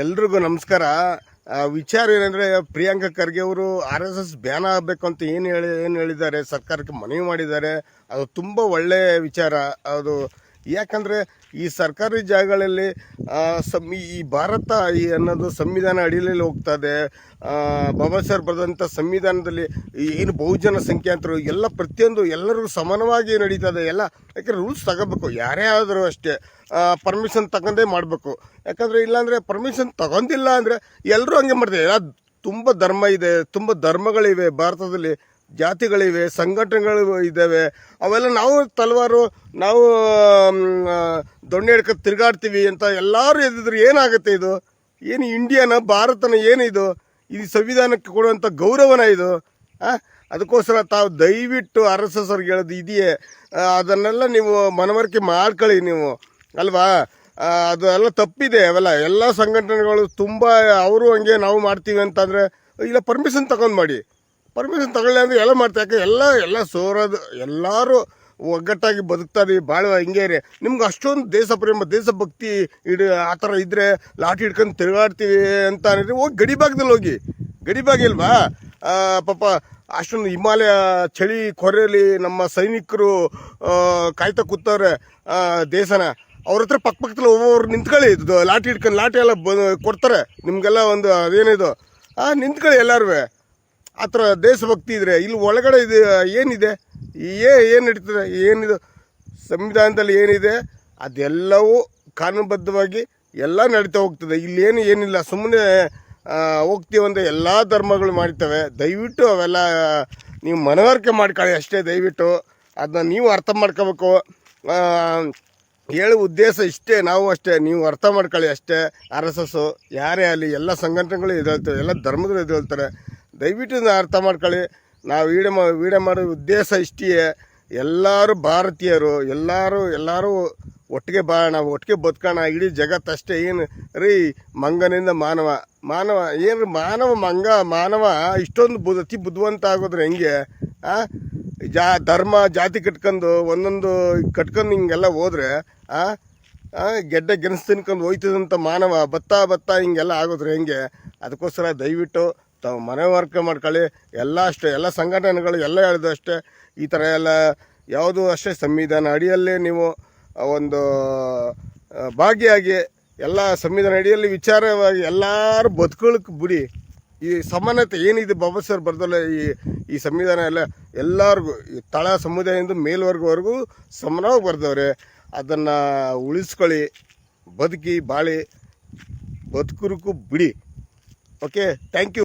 ಎಲ್ರಿಗೂ ನಮಸ್ಕಾರ. ವಿಚಾರ ಏನಂದ್ರೆ, ಪ್ರಿಯಾಂಕಾ ಖರ್ಗೆ ಅವರು RSS ಬ್ಯಾನ್ ಆಗಬೇಕು ಅಂತ ಏನು ಹೇಳಿದ್ದಾರೆ, ಸರ್ಕಾರಕ್ಕೆ ಮನವಿ ಮಾಡಿದ್ದಾರೆ. ಅದು ತುಂಬ ಒಳ್ಳೆ ವಿಚಾರ. ಅದು ಯಾಕಂದ್ರೆ ಈ ಸರ್ಕಾರಿ ಜಾಗಗಳಲ್ಲಿ ಈ ಭಾರತ ಅನ್ನೋದು ಸಂವಿಧಾನ ಅಡಿಯಲ್ಲಿ ಹೋಗ್ತದೆ. ಬಾಬಾ ಸಾಹೇಬ್ ಬರೆದಂಥ ಸಂವಿಧಾನದಲ್ಲಿ ಏನು ಬಹುಜನ ಸಂಖ್ಯಾಂತರು ಎಲ್ಲ ಪ್ರತಿಯೊಂದು ಎಲ್ಲರಿಗೂ ಸಮಾನವಾಗಿ ನಡೀತದೆ ಎಲ್ಲ. ಯಾಕಂದ್ರೆ ರೂಲ್ಸ್ ತಗೋಬೇಕು, ಯಾರೇ ಆದರೂ ಅಷ್ಟೇ ಪರ್ಮಿಷನ್ ತಗೊಂಡೇ ಮಾಡಬೇಕು. ಯಾಕಂದರೆ ಇಲ್ಲಾಂದರೆ ಪರ್ಮಿಷನ್ ತಗೊಂಡಿಲ್ಲ ಅಂದರೆ ಎಲ್ಲರೂ ಹಂಗೆ ಮಾಡ್ತಾರೆ. ಎಲ್ಲ ತುಂಬ ಧರ್ಮ ಇದೆ, ತುಂಬ ಧರ್ಮಗಳಿವೆ ಭಾರತದಲ್ಲಿ, ಜಾತಿಗಳಿವೆ, ಸಂಘಟನೆಗಳು ಇದ್ದಾವೆ. ಅವೆಲ್ಲ ನಾವು ತಲವಾರು ನಾವು ದೊಣ್ಣೆ ಹಿಡ್ಕೊಂಡು ತಿರುಗಾಡ್ತೀವಿ ಅಂತ ಎಲ್ಲರೂ ಎದ್ದಿದ್ರೆ ಏನಾಗುತ್ತೆ? ಇದು ಏನು ಇಂಡಿಯಾನ, ಭಾರತನ ಏನಿದು? ಇದು ಸಂವಿಧಾನಕ್ಕೆ ಕೊಡುವಂಥ ಗೌರವನ ಇದು? ಅದಕ್ಕೋಸ್ಕರ ತಾವು ದಯವಿಟ್ಟು RSS ಅವ್ರಿಗೆ ಹೇಳೋದು ಇದೆಯೇ, ಅದನ್ನೆಲ್ಲ ನೀವು ಮನವರಿಕೆ ಮಾಡ್ಕೊಳ್ಳಿ ನೀವು, ಅಲ್ವಾ? ಅದು ಎಲ್ಲ ತಪ್ಪಿದೆ. ಅವೆಲ್ಲ ಎಲ್ಲ ಸಂಘಟನೆಗಳು ತುಂಬ ಅವರು ಹಂಗೆ ನಾವು ಮಾಡ್ತೀವಿ ಅಂತಂದರೆ ಇಲ್ಲ, ಪರ್ಮಿಷನ್ ತಗೊಂಡು ಮಾಡಿ. ಪರ್ಮಿಷನ್ ತಗೊಳ್ಳಿ ಅಂದರೆ ಎಲ್ಲ ಮಾಡ್ತಾರೆ. ಯಾಕೆ ಎಲ್ಲ ಸೋರೋದು, ಎಲ್ಲರೂ ಒಗ್ಗಟ್ಟಾಗಿ ಬದುಕ್ತಾರೆ, ಭಾಳ ಹಿಂಗೆ ರೀ. ನಿಮ್ಗೆ ಅಷ್ಟೊಂದು ದೇಶ ಪ್ರೇಮ, ದೇಶಭಕ್ತಿ ಆ ಥರ ಇದ್ದರೆ ಲಾಠಿ ಹಿಡ್ಕೊಂಡು ತಿರುಗಾಡ್ತೀವಿ ಅಂತ ಅಂದರೆ ಹೋಗಿ ಗಡಿಭಾಗದಲ್ಲಿ ಹೋಗಿ. ಗಡಿಭಾಗ ಇಲ್ವಾ ಪಾಪ? ಅಷ್ಟೊಂದು ಹಿಮಾಲಯ ಚಳಿ ಕೊರೆಯಲ್ಲಿ ನಮ್ಮ ಸೈನಿಕರು ಕಾಯ್ತಾ ಕೂತವ್ರೆ ದೇಶನ. ಅವ್ರ ಹತ್ರ ಪಕ್ಕದಲ್ಲಿ ಒಬ್ಬೊಬ್ರು ನಿಂತ್ಕೊಳ್ಳಿ, ಇದು ಲಾಠಿ ಹಿಡ್ಕೊಂಡು, ಲಾಠಿ ಎಲ್ಲ ಕೊಡ್ತಾರೆ ನಿಮಗೆಲ್ಲ. ಒಂದು ಅದೇನಿದು ನಿಂತ್ಕೊಳ್ಳಿ ಎಲ್ಲರೂ. ಆ ಥರ ದೇಶಭಕ್ತಿ ಇದ್ರೆ ಇಲ್ಲಿ ಒಳಗಡೆ ಇದು ಏನಿದೆ, ಏನು ನಡೀತದೆ, ಏನಿದು ಸಂವಿಧಾನದಲ್ಲಿ ಏನಿದೆ ಅದೆಲ್ಲವೂ ಕಾನೂನುಬದ್ಧವಾಗಿ ಎಲ್ಲ ನಡೀತಾ ಹೋಗ್ತದೆ. ಇಲ್ಲಿ ಏನಿಲ್ಲ, ಸುಮ್ಮನೆ ಹೋಗ್ತೀವಂದ್ರೆ ಎಲ್ಲ ಧರ್ಮಗಳು ಮಾಡ್ತವೆ. ದಯವಿಟ್ಟು ಅವೆಲ್ಲ ನೀವು ಮನವರಿಕೆ ಮಾಡ್ಕೊಳ್ಳಿ ಅಷ್ಟೇ. ದಯವಿಟ್ಟು ಅದನ್ನ ನೀವು ಅರ್ಥ ಮಾಡ್ಕೋಬೇಕು. ಹೇಳುವ ಉದ್ದೇಶ ಇಷ್ಟೇ, ನಾವು ಅಷ್ಟೇ, ನೀವು ಅರ್ಥ ಮಾಡ್ಕೊಳ್ಳಿ ಅಷ್ಟೇ. RSS ಯಾರೇ ಆಗಲಿ, ಎಲ್ಲ ಸಂಘಟನೆಗಳು ಎದ್ದೇಳ್ತವೆ, ಎಲ್ಲ ಧರ್ಮಗಳು ಎದ್ದೇಳ್ತಾರೆ. ದಯವಿಟ್ಟು ಅರ್ಥ ಮಾಡ್ಕೊಳ್ಳಿ. ನಾವು ವೀಡಿಯೋ ಮಾಡೋ ಉದ್ದೇಶ ಇಷ್ಟೇ. ಎಲ್ಲರೂ ಭಾರತೀಯರು, ಎಲ್ಲರೂ ಒಟ್ಟಿಗೆ ನಾವು ಒಟ್ಟಿಗೆ ಬದುಕೋಣ. ಇಡೀ ಜಗತ್ತಷ್ಟೇ. ಏನು ರೀ, ಮಂಗನಿಂದ ಮಾನವ ಏನು ಮಾನವ ಇಷ್ಟೊಂದು ಅತಿ ಬುದ್ಧಿವಂತ ಆಗೋದ್ರೆ ಹೆಂಗೆ? ಧರ್ಮ ಜಾತಿ ಕಟ್ಕೊಂಡು ಒಂದೊಂದು ಕಟ್ಕೊಂಡು ಹಿಂಗೆಲ್ಲ ಹೋದ್ರೆ ಗೆಡ್ಡೆ ಗೆಣಸು ತಿನ್ಕೊಂಡು ಹೋಯ್ತದಂತ ಮಾನವ ಬತ್ತಾ ಹಿಂಗೆಲ್ಲ ಆಗೋದ್ರೆ ಹೆಂಗೆ? ಅದಕ್ಕೋಸ್ಕರ ದಯವಿಟ್ಟು ತಾವು ಮನವರಿಕೆ ಮಾಡ್ಕೊಳ್ಳಿ. ಎಲ್ಲ ಅಷ್ಟೇ, ಎಲ್ಲ ಸಂಘಟನೆಗಳು ಎಲ್ಲ ಹೇಳಿದ್ರು ಅಷ್ಟೇ. ಈ ಥರ ಎಲ್ಲ ಯಾವುದು ಅಷ್ಟೇ ಸಂವಿಧಾನ ಅಡಿಯಲ್ಲೇ ನೀವು ಒಂದು ಭಾಗಿಯಾಗಿ, ಎಲ್ಲ ಸಂವಿಧಾನ ಅಡಿಯಲ್ಲಿ ವಿಚಾರವಾಗಿ ಎಲ್ಲರೂ ಬದುಕೊಳ್ಳಕ್ಕೆ ಬಿಡಿ. ಈ ಸಮಾನತೆ ಏನಿದೆ ಬಾಬಾ ಸಾಹೇಬ್ ಬರ್ದಲ್ಲ, ಈ ಸಂವಿಧಾನ ಎಲ್ಲರಿಗೂ ತಳ ಸಮುದಾಯದಿಂದ ಮೇಲ್ವರ್ಗವರೆಗೂ ಸಮಾನವಾಗಿ ಬರ್ದವ್ರೆ. ಅದನ್ನು ಉಳಿಸ್ಕೊಳ್ಳಿ, ಬದುಕಿ ಬಾಳಿ, ಬದುಕುರಕ್ಕೂ ಬಿಡಿ. Okay, thank you.